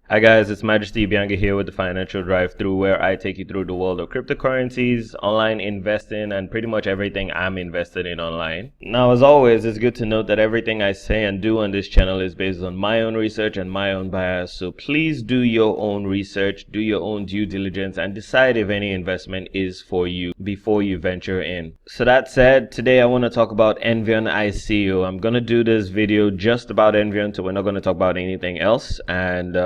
Hi guys, it's Majesty Bianca here with the Financial Drive-Thru, where I take you through the world of cryptocurrencies, online investing, and pretty much everything I'm invested in online. Now, as always, it's good to note that everything I say and do on this channel is based on my own research and my own bias, so please do your own research, do your own due diligence, and decide if any investment is for you before you venture in. So that said, today I want to talk about Envion ICO. I'm going to do this video just about Envion, so we're not going to talk about anything else. And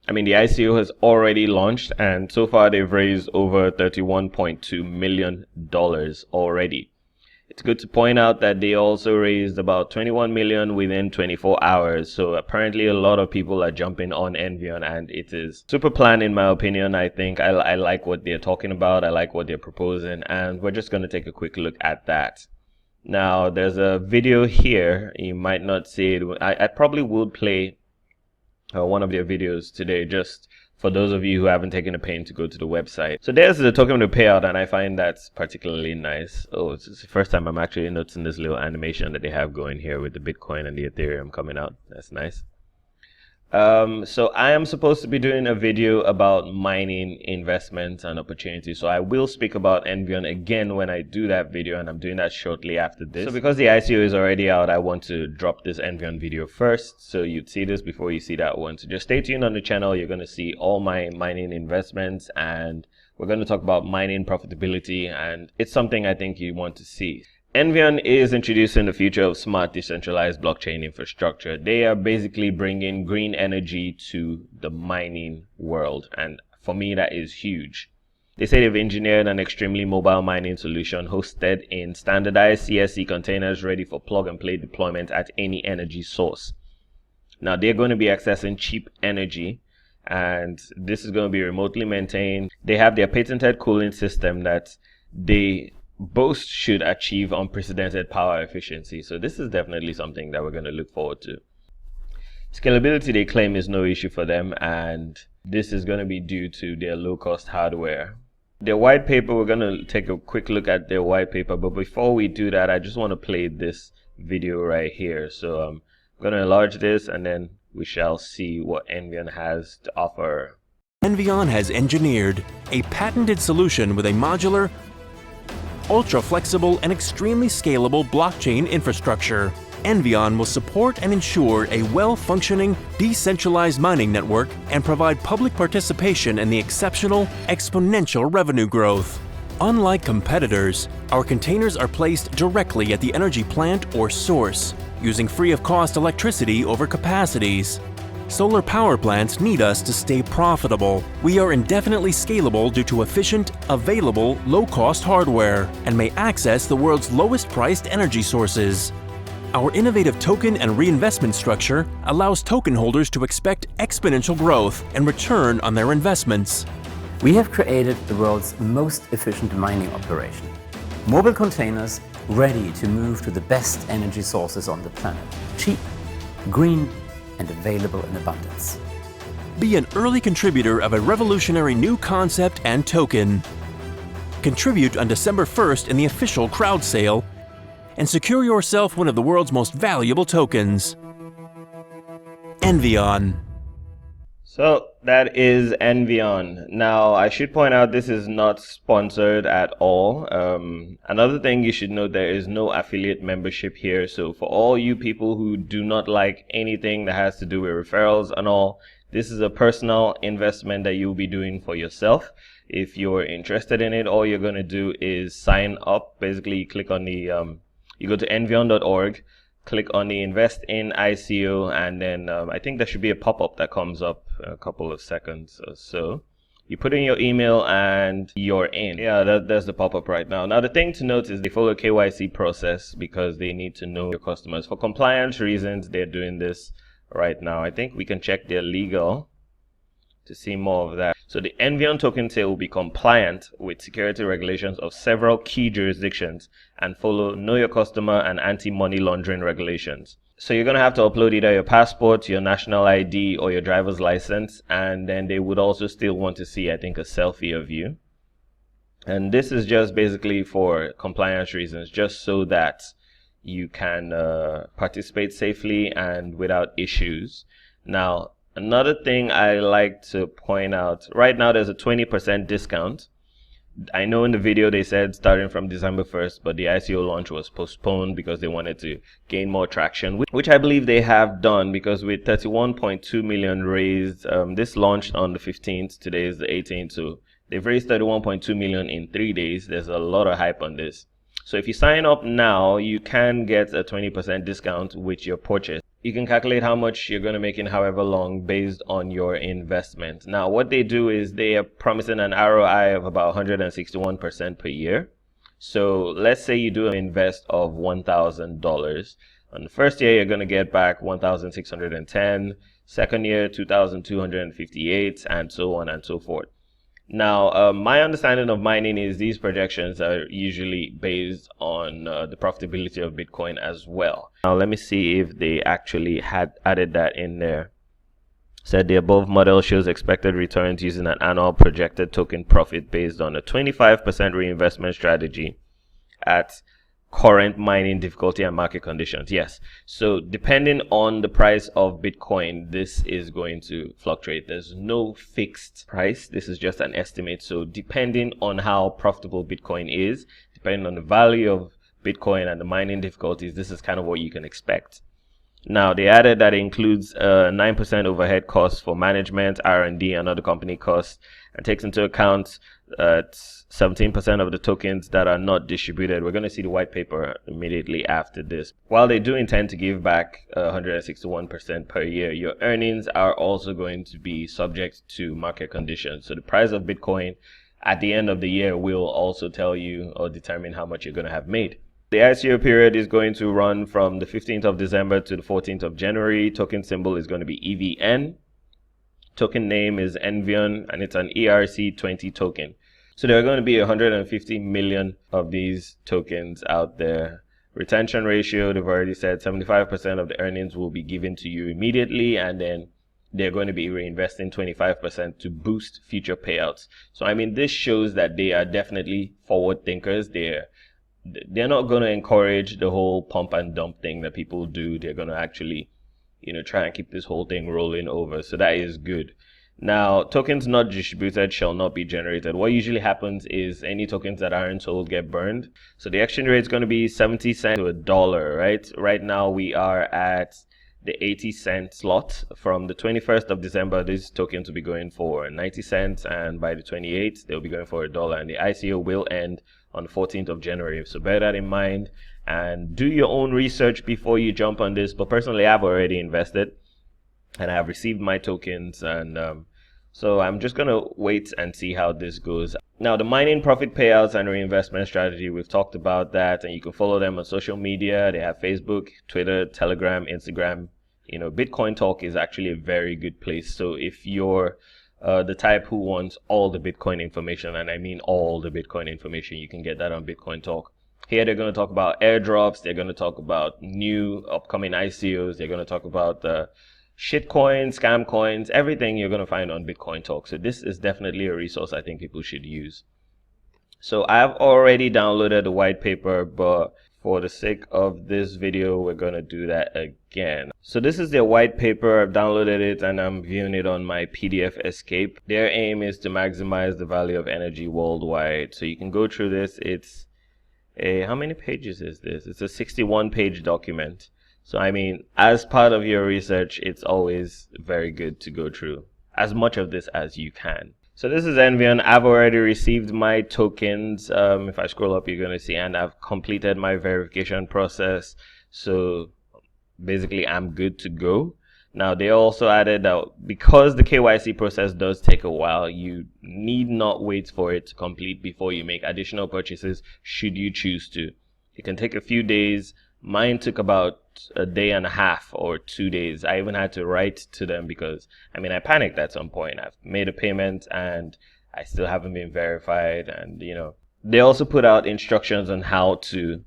the ICO has already launched, and so far they've raised over $31.2 million already. It's good to point out that they also raised about 21 million within 24 hours. So apparently a lot of people are jumping on Envion, and it is super planned in my opinion. I think I like what they're talking about. I like what they're proposing, and we're just going to take a quick look at that. Now, there's a video here. You might not see it. I probably will play one of their videos today, just for those of you who haven't taken the pain to go to the website. So there's the token to payout, and I find that's particularly nice. Oh, it's the first time I'm actually noticing this little animation that they have going here with the Bitcoin and the Ethereum coming out. That's nice. So I am supposed to be doing a video about mining investments and opportunities. So I will speak about Envion again when I do that video, and I'm doing that shortly after this. So because the ICO is already out, I want to drop this Envion video first, so you'd see this before you see that one. So just stay tuned on the channel. You're going to see all my mining investments, and we're going to talk about mining profitability, and it's something I think you want to see. Envion is introducing the future of smart decentralized blockchain infrastructure. They are basically bringing green energy to the mining world, and for me that is huge. They say they've engineered an extremely mobile mining solution hosted in standardized CSV containers ready for plug-and-play deployment at any energy source. Now, they're going to be accessing cheap energy, and this is going to be remotely maintained. They have their patented cooling system that they boast should achieve unprecedented power efficiency. So this is definitely something that we're going to look forward to. Scalability, they claim, is no issue for them, and this is going to be due to their low-cost hardware. Their white paper, we're going to take a quick look at their white paper, but before we do that, I just want to play this video right here. So I'm going to enlarge this, and then we shall see what Envion has to offer. Envion has engineered a patented solution with a modular, ultra-flexible and extremely scalable blockchain infrastructure. Envion will support and ensure a well-functioning, decentralized mining network and provide public participation in the exceptional, exponential revenue growth. Unlike competitors, our containers are placed directly at the energy plant or source, using free-of-cost electricity over capacities. Solar power plants need us to stay profitable. We are indefinitely scalable due to efficient, available, low-cost hardware, and may access the world's lowest-priced energy sources. Our innovative token and reinvestment structure allows token holders to expect exponential growth and return on their investments. We have created the world's most efficient mining operation. Mobile containers ready to move to the best energy sources on the planet. Cheap, green, and available in abundance. Be an early contributor of a revolutionary new concept and token. Contribute on December 1st in the official crowd sale and secure yourself one of the world's most valuable tokens. Envion. So that is Envion. Now, I should point out this is not sponsored at all. Another thing you should know, there is no affiliate membership here. So for all you people who do not like anything that has to do with referrals and all, this is a personal investment that you'll be doing for yourself. If you're interested in it, all you're going to do is sign up. Basically, you click on the, you go to envion.org. Click on the Invest in ICO, and then I think there should be a pop-up that comes up in a couple of seconds or so. You put in your email and you're in. Yeah, there's the pop-up right now. Now, the thing to note is they follow a KYC process because they need to know your customers. For compliance reasons, they're doing this right now. I think we can check their legal to see more of that. So the Envion token sale will be compliant with security regulations of several key jurisdictions and follow Know Your Customer and anti-money laundering regulations. So you're going to have to upload either your passport, your national ID, or your driver's license, and then they would also still want to see, I think, a selfie of you. And this is just basically for compliance reasons, just so that you can participate safely and without issues. Now, Another thing I like to point out, right now there's a 20% discount. I know in the video they said starting from December 1st, but the ICO launch was postponed because they wanted to gain more traction, which I believe they have done, because with 31.2 million raised, this launched on the 15th, today is the 18th, so they've raised 31.2 million in 3 days. There's a lot of hype on this. So if you sign up now, you can get a 20% discount with your purchase. You can calculate how much you're going to make in however long based on your investment. Now, what they do is they are promising an ROI of about 161% per year. So let's say you do an invest of $1,000. On the first year, you're going to get back 1,610. Second year, 2,258, and so on and so forth. Now, my understanding of mining is these projections are usually based on the profitability of Bitcoin as well. Now, let me see if they actually had added that in there. Said the above model shows expected returns using an annual projected token profit based on a 25% reinvestment strategy at current mining difficulty and market conditions. Yes, so depending on the price of Bitcoin, this is going to fluctuate. There's no fixed price. This is just an estimate. So depending on how profitable Bitcoin is, depending on the value of Bitcoin and the mining difficulties, this is kind of what you can expect. Now, they added that it includes 9% overhead costs for management, R&D, and other company costs, and takes into account 17% of the tokens that are not distributed. We're going to see the white paper immediately after this. While they do intend to give back 161% per year, your earnings are also going to be subject to market conditions. So the price of Bitcoin at the end of the year will also tell you or determine how much you're going to have made. The ICO period is going to run from the 15th of December to the 14th of January. Token symbol is going to be EVN. Token name is Envion, and it's an ERC20 token. So there are going to be 150 million of these tokens out there. Retention ratio, they've already said 75% of the earnings will be given to you immediately, and then they're going to be reinvesting 25% to boost future payouts. So I mean, this shows that they are definitely forward thinkers. They're not going to encourage the whole pump and dump thing that people do. They're going to actually, try and keep this whole thing rolling over. So that is good. Now, tokens not distributed shall not be generated. What usually happens is any tokens that aren't sold get burned. So the exchange rate is going to be 70 cents to $1, right? Right now we are at the 80-cent slot. From the 21st of December, these tokens will be going for 90 cents, and by the 28th, they'll be going for $1. And the ICO will end on the 14th of January. So bear that in mind and do your own research before you jump on this. But personally, I've already invested and I have received my tokens, and so I'm just going to wait and see how this goes. Now, the mining profit payouts and reinvestment strategy, we've talked about that, and you can follow them on social media. They have Facebook, Twitter, Telegram, Instagram. Bitcoin Talk is actually a very good place. So if you're the type who wants all the Bitcoin information, and I mean all the Bitcoin information, you can get that on Bitcoin Talk. Here they're going to talk about airdrops. They're going to talk about new upcoming ICOs. They're going to talk about shit coins, scam coins, everything you're going to find on Bitcoin Talk. So this is definitely a resource I think people should use. So I've already downloaded the white paper, but for the sake of this video, we're going to do that again. So this is their white paper. I've downloaded it and I'm viewing it on my PDF Escape. Their aim is to maximize the value of energy worldwide. So you can go through this. It's how many pages is this? It's a 61-page document. So I mean, as part of your research, it's always very good to go through as much of this as you can. So this is Envion. I've already received my tokens. If I scroll up, you're going to see, and I've completed my verification process. So basically, I'm good to go. Now, they also added that because the KYC process does take a while, you need not wait for it to complete before you make additional purchases, should you choose to. It can take a few days. Mine took about a day and a half or 2 days. I even had to write to them because, I panicked at some point. I've made a payment and I still haven't been verified. And, they also put out instructions on how to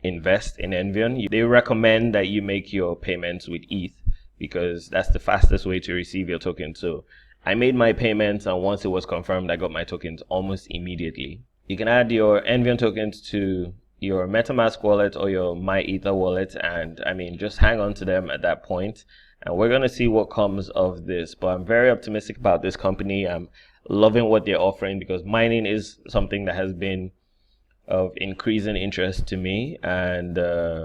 invest in Envion. They recommend that you make your payments with ETH because that's the fastest way to receive your token. So I made my payments, and once it was confirmed, I got my tokens almost immediately. You can add your Envion tokens to your MetaMask wallet or your MyEther wallet, and just hang on to them at that point. and we're going to see what comes of this. But I'm very optimistic about this company. I'm loving what they're offering because mining is something that has been of increasing interest to me, and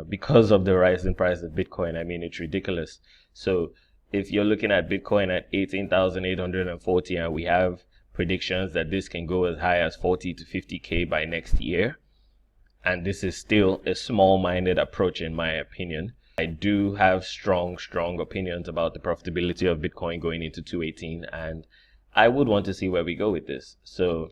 because of the rising price of Bitcoin, I mean, it's ridiculous. So if you're looking at Bitcoin at 18,840 and we have predictions that this can go as high as 40 to 50k by next year, and this is still a small-minded approach in my opinion. I do have strong opinions about the profitability of Bitcoin going into 2018, and I would want to see where we go with this. So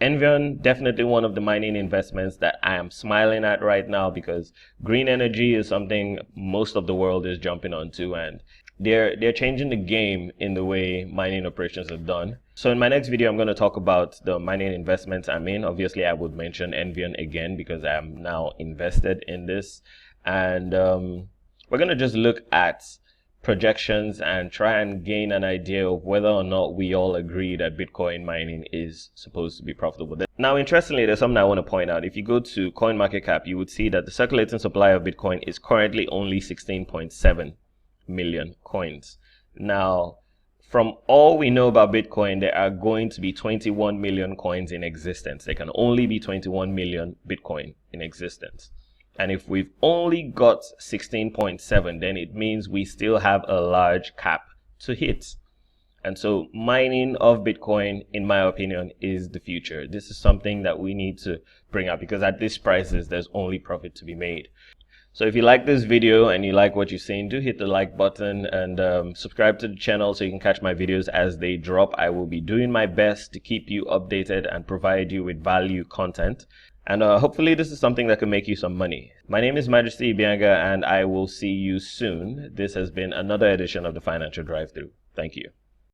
Envion, definitely one of the mining investments that I am smiling at right now, because green energy is something most of the world is jumping onto, and they're changing the game in the way mining operations are done. So in my next video, I'm going to talk about the mining investments I'm in. Obviously, I would mention Envion again because I'm now invested in this, and we're going to just look at projections and try and gain an idea of whether or not we all agree that Bitcoin mining is supposed to be profitable. Now, interestingly, there's something I want to point out. If you go to CoinMarketCap, you would see that the circulating supply of Bitcoin is currently only 16.7 million coins. Now, from all we know about Bitcoin, there are going to be 21 million coins in existence. There can only be 21 million Bitcoin in existence. And if we've only got 16.7, then it means we still have a large cap to hit. And so mining of Bitcoin, in my opinion, is the future. This is something that we need to bring up because at these prices, there's only profit to be made. So if you like this video and you like what you've seen, do hit the like button and subscribe to the channel so you can catch my videos as they drop. I will be doing my best to keep you updated and provide you with value content. And hopefully this is something that can make you some money. My name is Majesty Ibianga and I will see you soon. This has been another edition of the Financial Drive-Thru. Thank you.